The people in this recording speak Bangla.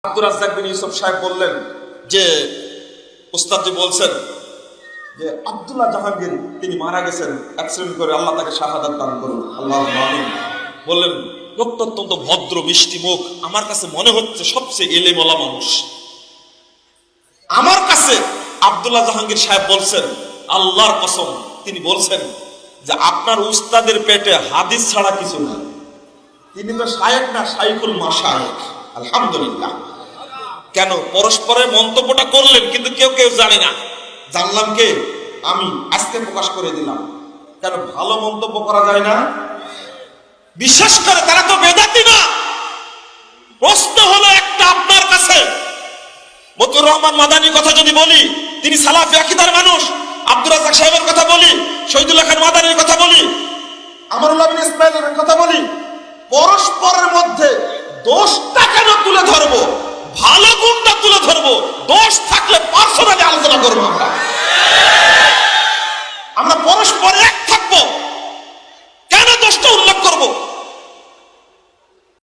আব্দুর রাজ্জাক বিন ইউসুফ সাহেব বললেন যে উস্তাদজি বলছেন যে আব্দুল্লাহ জাহাঙ্গীর তিনি মারা গেছেন অ্যাক্সিডেন্ট করে, আল্লাহ তাকে শাহাদাত দান করুন, আল্লাহুম্মা আমিন। বললেন লোকটা অত্যন্ত ভদ্র মিষ্টি মুখ, আমার কাছে মনে হচ্ছে সবচেয়ে এলেমওয়ালা মানুষ। আমার কাছে আব্দুল্লাহ জাহাঙ্গীর সাহেব বলছেন আল্লাহর কসম, তিনি বলছেন যে আপনার উস্তাদের পেটে হাদিস ছাড়া কিছু না। তিনি তো শায়েখ না, শাইখুল মাশায়েখ। আলহামদুলিল্লাহ। কেন পরস্পরের মন্তব্যটা করলেন কিন্তু কেউ কেউ জানে না, জানলাম কে? আমি আজকে প্রকাশ করে দিলাম। কেন ভালো মন্তব্য করা যায় না? বিশ্বাস করে তারা তো বেদাতি না। প্রশ্ন হলো একটা আপনার কাছে, মতিউর রহমান মাদানির কথা যদি বলি, তিনি সালাফি আকীদার মানুষ। আব্দুর রাজ্জাক সাহেবের কথা বলি, শহীদুল্লাহ খান মাদানির কথা বলি, আমারুল্লাহ বিন ইসমাইলের কথা বলি, পরস্পরের মধ্যে দোষটা কেন তুলে ধরবো?